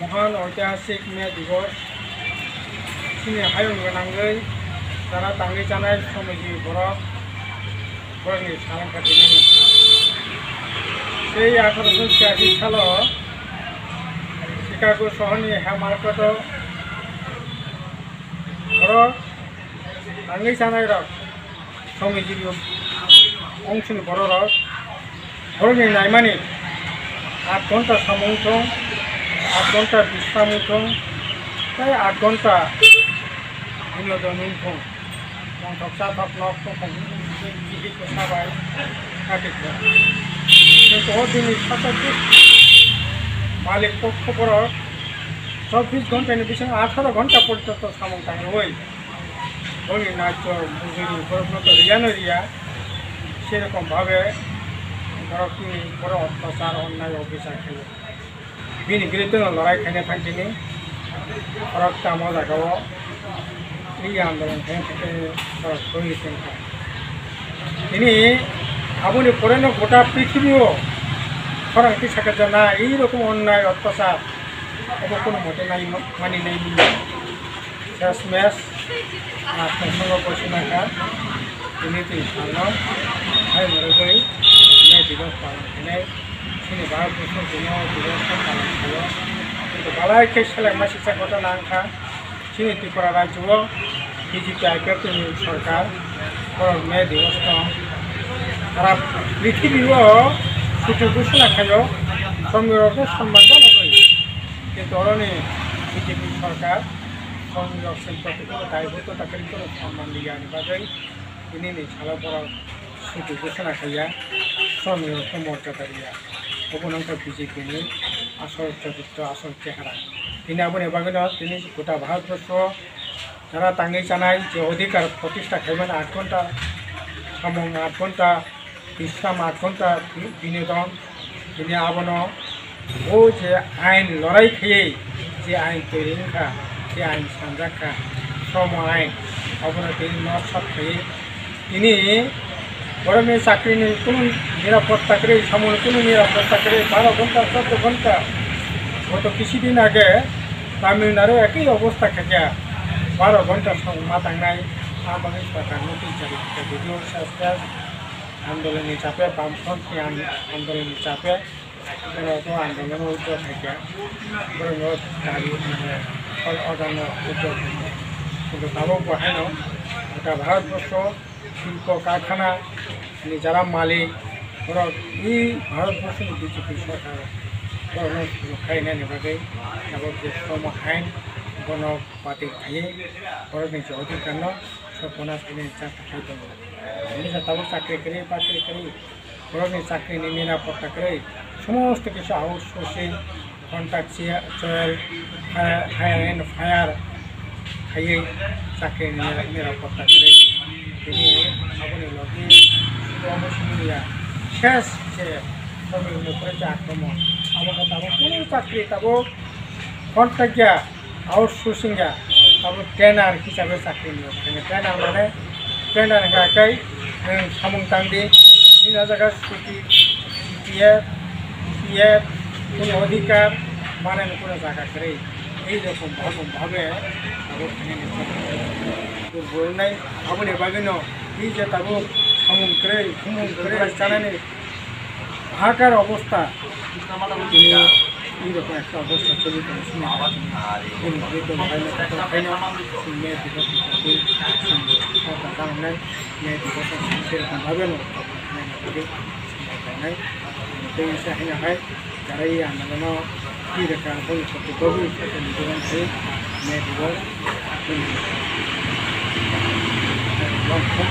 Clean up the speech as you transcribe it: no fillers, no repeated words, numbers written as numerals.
মহান ঐতিহাসিক মে দিবস চিনি হায়ং गोनाङै যারা তাঙ্গি জানায় শ্রমজীবী বরকনি সালামকাঠি সেই 1886 সাল শিকাগো শহরনি হেমার্কেট বরক তাঙ্গি জানায় রক শ্রমজীবী অংশনি বড় রক বরকনি নাইমানি 8 ঘন্টা সামুংথं 8 ঘন্টা বিশ্রামুংথं প্রায় 8 ঘন্টা বিনোদন উঠুন এবং ধপসা ধপ নক তখন গিহিকে সবাই কাটিছে কিন্তু দিনই সাথে মালিক পক্ষ পর 24 ঘন্টার পিছনে 18 ঘন্টা পর্যন্ত সামন্তায় ওই ধনী নাচ মজুরি পরিণত রিয়া সেরকমভাবে বড় অত্যাচার অন্যায় অবিচার খেলে বিনি বিরুদ্ধে লড়াই খাইনে থাকছিনি ফরকটা মজা গাও এই আন্দোলন তিনি আপনি পড়েন গোটা পৃথিবীও ফরাঙ্কি সাক্ষাৎ না এইরকম অন্যায় অত্যাচার এবং কোনো মতে নাই মানি নেই শেষ ম্যাচ আত্মসঙ্গ ঘোষণাকার তিনি সামনে হাই মরে মে দিবস পালন খাই তিনি ভারতবর্ষ দিবস পালন খাল কিন্তু বালাইকে সেলাই মাসি ঘটনা আंखा চিনি ত্রিপুরা রাজ্য বিজেপি আইপিএফ সরকার মে দিবস সারা পৃথিবীও ছুটি ঘোষণা খাইল শ্রমিককে সম্মান জানাই কিন্তু অরণি বিজেপি সরকার শ্রমিক শিল্পকে কোনো দায়বদ্ধতাকে কোনো সম্মান দিয়ে বাজাই তিনি সালা বড় ছুটি ঘোষণা খাইয়া শ্রমিককে মর্যাদা দিয়া অবনঙ্কা বিজেপিনি আসল চরিত্র আসল চেহারা তিনি আপনি বাগিন তিনি গোটা ভারতবর্ষ যারা তাঙ্গি জানায় যে অধিকার প্রতিষ্ঠা খাইবেন 8 ঘন্টা সামং 8 ঘন্টা বিশ্রাম 8 ঘন্টা বিনোদন তিনি আবন ও যে আইন লড়াই খেয়ে যে আইন তৈরি খা যে আইন সানজাখা শ্রম আইন আবন তিনি নৎসব খেয়ে তিনি গরমে চাকরি কোনো নিরাপত্তা করে সামনে কোনো নিরাপত্তা করে 12 ঘন্টা 14 ঘন্টা গত কিছুদিন আগে তামিলনাড়ু একই অবস্থা থাকে 12 ঘন্টা মাতাंनाय आबादी सरकार नोटिस जारी भिडियो শেষ आंदोलन चापे बामफ्रंटनि आंदोलन चापे तो आंदोलन उद्योग থাকে गाड़ी অদান উদ্যোগ কিন্তু তাও বহানো গোটা ভারতবর্ষ শিল্প কারখানা যারা মালিক ওরা এই ভারতবর্ষের বিজেপি সরকার রক্ষায়নাनि बागै এবং যে শ্রম আইন গণপাতি খাইয়ে বড় নিচে অধিকার সপনা তিনি চাকরি খাইতে তাও চাকরি করে বাকরি করে বড় চাকরি নিরাপত্তা করে সমস্ত কিছু আউটসোর্সিং কন্ট্রাকচুয়াল ফায়ার খাইয়ে চাকরি নিরাপত্তা করে তিনি আপনি লগে অবশ্যই শেষ যে শ্রমিকের উপরে যে আক্রমণ আমাকে তাবো কোনো চাকরি তাবো কন্ট্রাক্টিয়া আউটসোর্সিংয়া তাবো ট্রেনার হিসাবে চাকরি নিয়োগ ট্রেনার মানে ট্রেনার গাকাই সামং তাंगदि নিনা জায়গা ছুটি পিএফ কোনো অধিকার মানে কোনো জায়গা করে এইরকম ভাবে তাবো বলনাই আপনি বাগিন এই যে তাবো সামং করে জানানি হাহাকার অবস্থা এইরকম একটা অবস্থা তৈরি করেছে মেয়ে দিবস কারণে মেয়ে দিবস সেরকমভাবে নাই সেই হিসাবে হয় যারা এই আন্দোলন কী রেখা ভবিষ্যতে নিবেদন করে মেয়ে দিবস লক্ষ্য